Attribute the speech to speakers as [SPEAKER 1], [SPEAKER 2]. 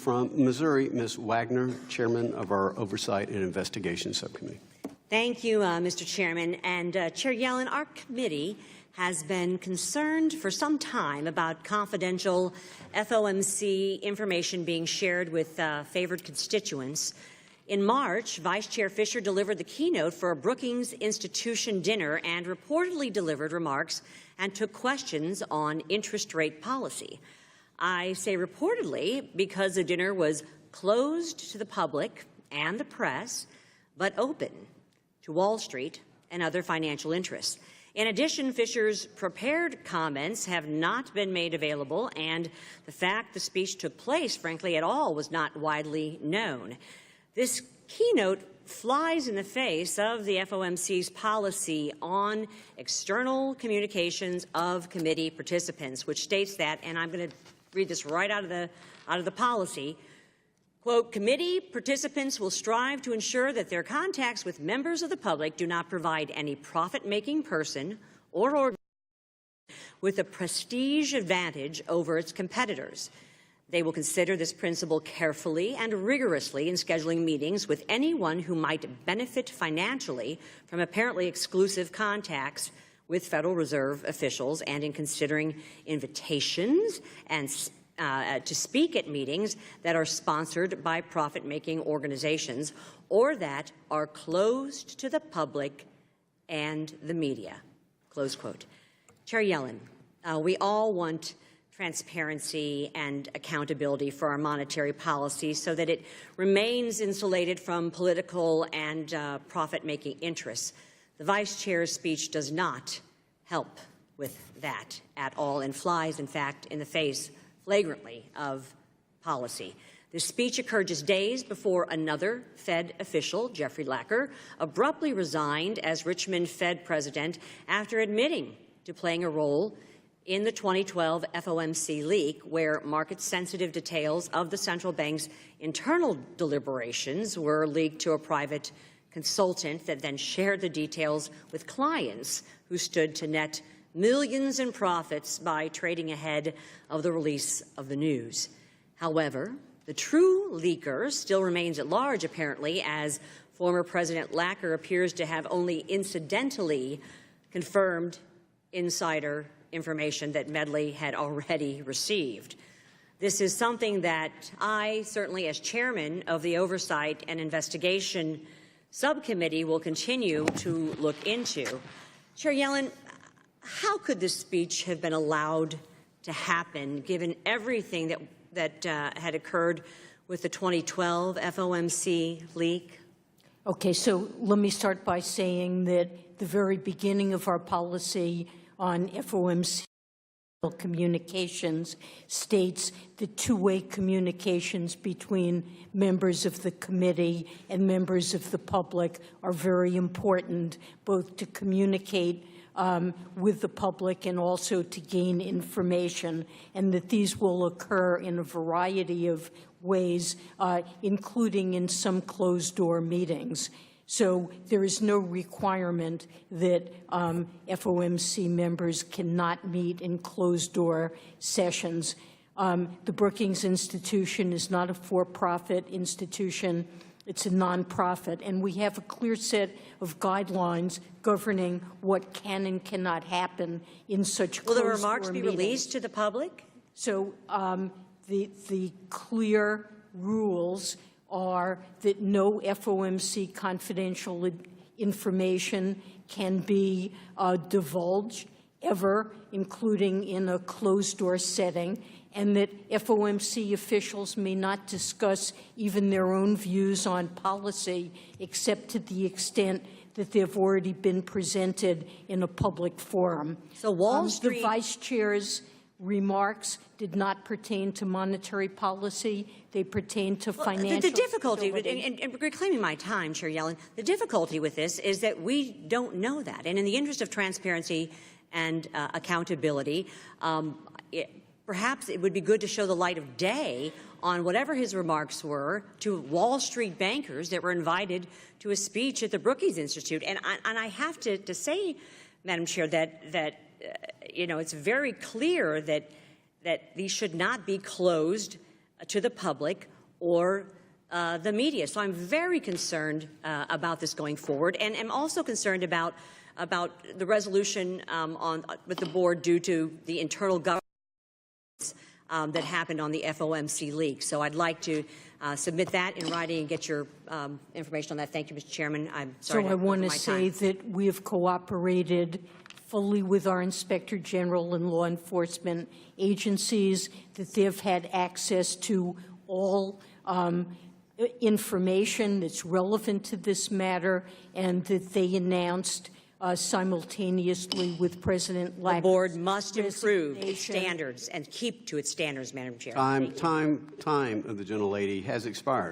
[SPEAKER 1] from Missouri, Ms. Wagner, Chairman of our Oversight and Investigation Subcommittee.
[SPEAKER 2] Thank you, Mr. Chairman. And Chair Yellen, our committee has been concerned for some time about confidential FOMC information being shared with favored constituents. In March, Vice Chair Fisher delivered the keynote for a Brookings Institution dinner and reportedly delivered remarks and took questions on interest rate policy. I say reportedly because the dinner was closed to the public and the press, but open to Wall Street and other financial interests. In addition, Fisher's prepared comments have not been made available, and the fact the speech took place, frankly, at all was not widely known. This keynote flies in the face of the FOMC's policy on external communications of committee participants, which states that, and I'm going to read this right out of the policy, quote, committee participants will strive to ensure that their contacts with members of the public do not provide any profit-making person or organization with a prestige advantage over its competitors. They will consider this principle carefully and rigorously in scheduling meetings with anyone who might benefit financially from apparently exclusive contacts with Federal Reserve officials and in considering invitations and to speak at meetings that are sponsored by profit-making organizations or that are closed to the public and the media, close quote. Chair Yellen, we all want transparency and accountability for our monetary policy so that it remains insulated from political and profit-making interests. The Vice Chair's speech does not help with that at all and flies, in fact, in the face flagrantly of policy. This speech occurred just days before another Fed official, Jeffrey Lacker, abruptly resigned as Richmond Fed president after admitting to playing a role in the 2012 FOMC leak, where market-sensitive details of the central bank's internal deliberations were leaked to a private consultant that then shared the details with clients who stood to net millions in profits by trading ahead of the release of the news. However, the true leaker still remains at large, apparently, as former President Lacker appears to have only incidentally confirmed insider information that Medley had already received. This is something that I, certainly as chairman of the Oversight and Investigation Subcommittee, will continue to look into. Chair Yellen, how could this speech have been allowed to happen, given everything that had occurred with the 2012 FOMC leak?
[SPEAKER 3] Okay, so let me start by saying that the very beginning of our policy on FOMC communications states that two-way communications between members of the committee and members of the public are very important, both to communicate with the public and also to gain information, and that these will occur in a variety of ways, including in some closed-door meetings. So there is no requirement that FOMC members cannot meet in closed-door sessions. The Brookings Institution is not a for-profit institution. It's a nonprofit, and we have a clear set of guidelines governing what can and cannot happen in such closed-door meetings.
[SPEAKER 2] Will the remarks be released to the public?
[SPEAKER 3] So the clear rules are that no FOMC confidential information can be divulged ever, including in a closed-door setting, and that FOMC officials may not discuss even their own views on policy except to the extent that they've already been presented in a public forum.
[SPEAKER 2] So Wall Street—
[SPEAKER 3] The Vice Chair's remarks did not pertain to monetary policy. They pertain to financial
[SPEAKER 2] the difficulty,
[SPEAKER 3] stability.
[SPEAKER 2] and reclaiming my time, Chair Yellen, the difficulty with this is that we don't know that. And in the interest of transparency and accountability, perhaps it would be good to show the light of day on whatever his remarks were to Wall Street bankers that were invited to a speech at the Brookings Institute. And I have to say, Madam Chair, that you know, it's very clear that these should not be closed to the public or the media. So I'm very concerned about this going forward, and am also concerned about the resolution with the board due to the internal governance that happened on the FOMC leak. So I'd like to submit that in writing and get your information on that. Thank you, Mr. Chairman. I'm sorry.
[SPEAKER 3] So I want to say that we have cooperated fully with our Inspector General and law enforcement agencies, that they've had access to all information that's relevant to this matter, and that they announced simultaneously with President Wagner.
[SPEAKER 2] The board must improve its standards and keep to its standards, Madam Chair.
[SPEAKER 1] Time of the gentlelady has expired.